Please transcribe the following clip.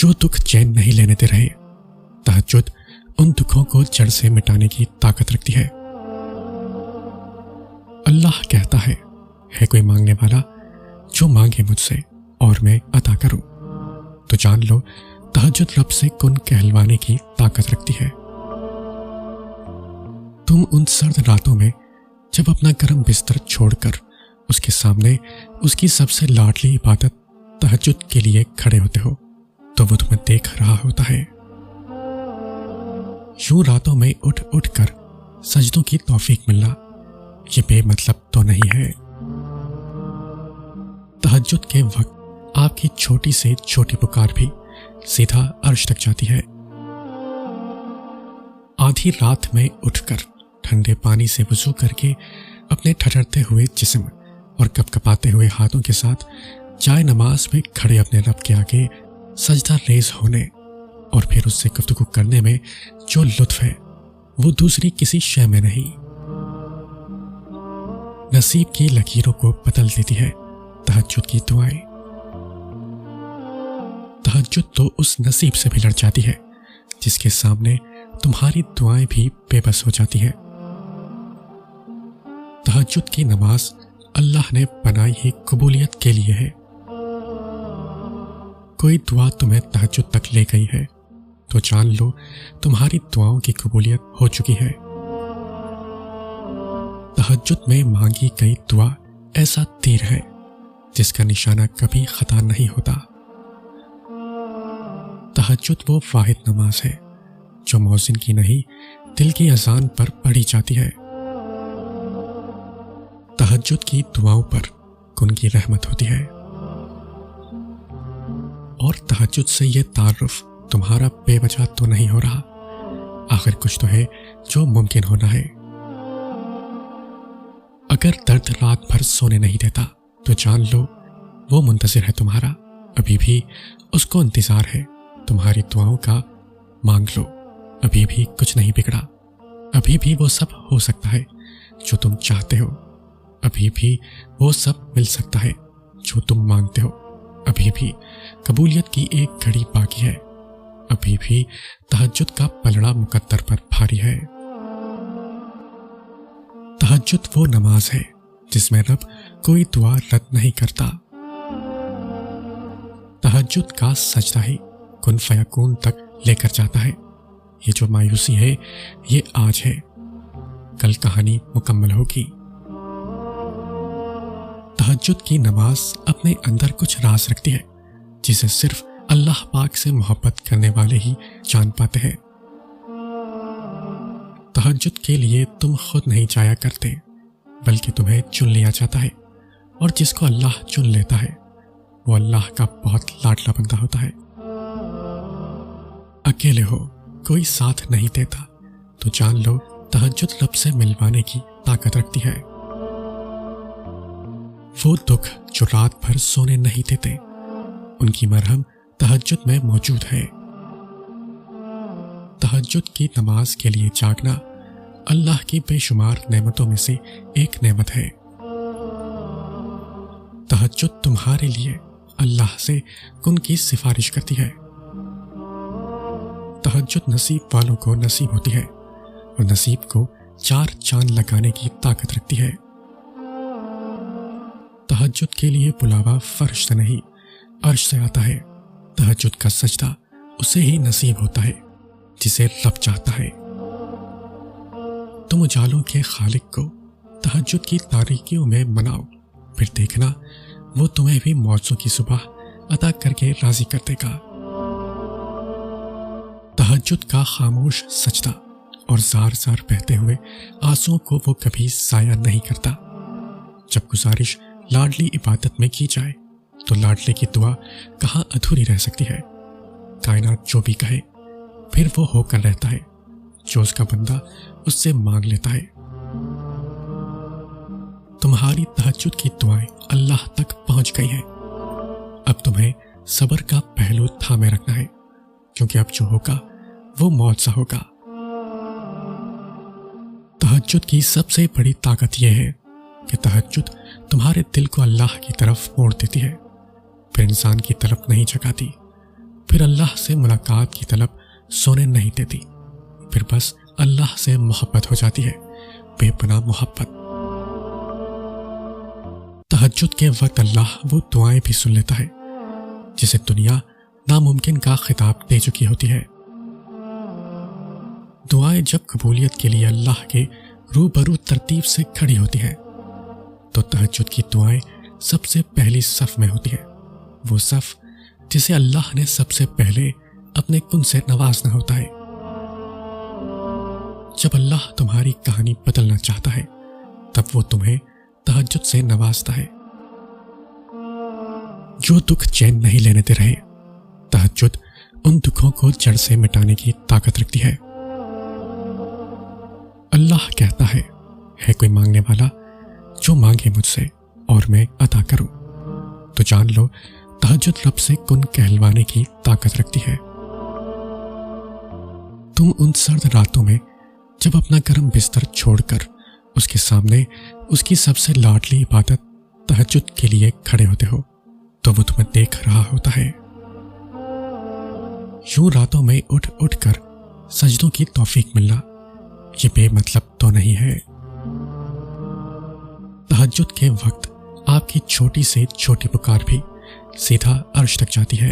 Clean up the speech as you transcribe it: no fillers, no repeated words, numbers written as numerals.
جو دکھ چین نہیں لینے دے رہے۔ تہجد ان دکھوں کو جڑ سے مٹانے کی طاقت رکھتی ہے۔ اللہ کہتا ہے کوئی مانگنے والا جو مانگے مجھ سے اور میں عطا کروں۔ تو جان لو تہجد رب سے کن کہلوانے کی طاقت رکھتی ہے۔ تم ان سرد راتوں میں جب اپنا گرم بستر چھوڑ کر اس کے سامنے اس کی سب سے لاڈلی عبادت تہجد کے لیے کھڑے ہوتے ہو تو وہ تمہیں دیکھ رہا ہوتا ہے۔ یوں راتوں میں اٹھ اٹھ کر سجدوں کی توفیق ملنا یہ بے مطلب تو نہیں ہے۔ تہجد کے وقت آپ کی چھوٹی سے چھوٹی پکار بھی سیدھا عرش تک جاتی ہے۔ آدھی رات میں اٹھ کر ٹھنڈے پانی سے وضو کر کے اپنے ٹھٹرتے ہوئے جسم اور کپ کپاتے ہوئے ہاتھوں کے ساتھ جائے نماز میں کھڑے اپنے رب کے آگے سجدہ ریز ہونے اور پھر اس سے گفتگو کرنے میں جو لطف ہے وہ دوسری کسی شے میں نہیں۔ نصیب کی لکیروں کو بدل دیتی ہے تہجد کی دعائیں۔ تہجد تو اس نصیب سے بھی لڑ جاتی ہے جس کے سامنے تمہاری دعائیں بھی بے بس ہو جاتی ہیں۔ تہجد کی نماز اللہ نے بنائی ہی قبولیت کے لیے ہے۔ کوئی دعا تمہیں تہجد تک لے گئی ہے تو جان لو تمہاری دعاؤں کی قبولیت ہو چکی ہے۔ تہجد میں مانگی گئی دعا ایسا تیر ہے جس کا نشانہ کبھی خطا نہیں ہوتا۔ تہجد وہ واحد نماز ہے جو مؤذن کی نہیں دل کی اذان پر پڑھی جاتی ہے۔ تہجد کی دعاؤں پر کن کی رحمت ہوتی ہے، اور تہجد سے یہ تعارف تمہارا بے وجہ تو نہیں ہو رہا، آخر کچھ تو ہے جو ممکن ہونا ہے۔ اگر درد رات بھر سونے نہیں دیتا تو جان لو وہ منتظر ہے تمہارا، ابھی بھی اس کو انتظار ہے تمہاری دعاؤں کا۔ مانگ لو، ابھی بھی کچھ نہیں بگڑا، ابھی بھی وہ سب ہو سکتا ہے جو تم چاہتے ہو، ابھی بھی وہ سب مل سکتا ہے جو تم مانگتے ہو، ابھی بھی قبولیت کی ایک گھڑی باقی ہے، ابھی بھی تہجد کا پلڑا مقدر پر بھاری ہے۔ تہجد وہ نماز ہے جس میں رب کوئی دعا رد نہیں کرتا۔ تہجد کا سجدہ ہی کن فیکون تک لے کر جاتا ہے۔ یہ جو مایوسی ہے یہ آج ہے، کل کہانی مکمل ہوگی۔ تہجد کی نماز اپنے اندر کچھ راز رکھتی ہے جسے صرف اللہ پاک سے محبت کرنے والے ہی جان پاتے ہیں۔ تہجد کے لیے تم خود نہیں جایا کرتے بلکہ تمہیں چن لیا جاتا ہے، اور جس کو اللہ چن لیتا ہے وہ اللہ کا بہت لاڈلا بندہ ہوتا ہے۔ اکیلے ہو، کوئی ساتھ نہیں دیتا تو جان لو تہجد رب سے ملوانے کی طاقت رکھتی ہے۔ وہ دکھ جو رات بھر سونے نہیں دیتے ان کی مرہم تہجد میں موجود ہے۔ تہجد کی نماز کے لیے جاگنا اللہ کی بے شمار نعمتوں میں سے ایک نعمت ہے۔ تہجد تمہارے لیے اللہ سے کن کی سفارش کرتی ہے۔ تہجد نصیب والوں کو نصیب ہوتی ہے اور نصیب کو چار چاند لگانے کی طاقت رکھتی ہے۔ تہجد کے لیے بلاوا فرش سے نہیں عرش سے آتا ہے۔ تہجد کا سجدہ اسے ہی نصیب ہوتا ہے جسے رب چاہتا ہے۔ تم اجالوں کے خالق کو تہجد کی تاریکیوں میں مناؤ، پھر دیکھنا وہ تمہیں بھی معجزوں کی صبح عطا کر کے راضی کر دے گا۔ تہجد کا خاموش سجدہ اور زار زار بہتے ہوئے آنسوؤں کو وہ کبھی ضائع نہیں کرتا۔ جب گزارش لاڈلی عبادت میں کی جائے تو لاڈلے کی دعا کہاں ادھوری رہ سکتی ہے۔ کائنات جو بھی کہے پھر وہ ہو کر رہتا ہے جو اس کا بندہ اس سے مانگ لیتا ہے۔ تمہاری تہجد کی دعائیں اللہ تک پہنچ گئی ہیں، اب تمہیں صبر کا پہلو تھامے رکھنا ہے، کیونکہ اب جو ہوگا وہ معجزہ ہوگا۔ تہجد کی سب سے بڑی طاقت یہ ہے کہ تہجد تمہارے دل کو اللہ کی طرف موڑ دیتی ہے، پھر انسان کی طرف نہیں جھکاتی، پھر اللہ سے ملاقات کی طلب سونے نہیں دیتی، پھر بس اللہ سے محبت ہو جاتی ہے، بے پناہ محبت۔ تہجد کے وقت اللہ وہ دعائیں بھی سن لیتا ہے جسے دنیا ناممکن کا خطاب دے چکی ہوتی ہے۔ دعائیں جب قبولیت کے لیے اللہ کے روبرو ترتیب سے کھڑی ہوتی ہیں تو تہجد کی دعائیں سب سے پہلی صف میں ہوتی ہیں، وہ صف جسے اللہ نے سب سے پہلے اپنے کن سے نوازنا ہوتا ہے۔ جب اللہ تمہاری کہانی بدلنا چاہتا ہے تب وہ تمہیں تہجد سے نوازتا ہے۔ جو دکھ چین نہیں لینے دے رہے، تہجد ان دکھوں کو جڑ سے مٹانے کی طاقت رکھتی ہے۔ اللہ کہتا ہے کوئی مانگنے والا جو مانگے مجھ سے اور میں عطا کروں، تو جان لو تہجد رب سے کن کہلوانے کی طاقت رکھتی ہے۔ تم ان سرد راتوں میں جب اپنا گرم بستر چھوڑ کر اس کے سامنے اس کی سب سے لاڈلی عبادت تہجد کے لیے کھڑے ہوتے ہو تو وہ تمہیں دیکھ رہا ہوتا ہے۔ یوں راتوں میں اٹھ اٹھ کر سجدوں کی توفیق ملنا یہ بے مطلب تو نہیں ہے۔ تہجد کے وقت آپ کی چھوٹی سے چھوٹی پکار بھی سیدھا عرش تک جاتی ہے۔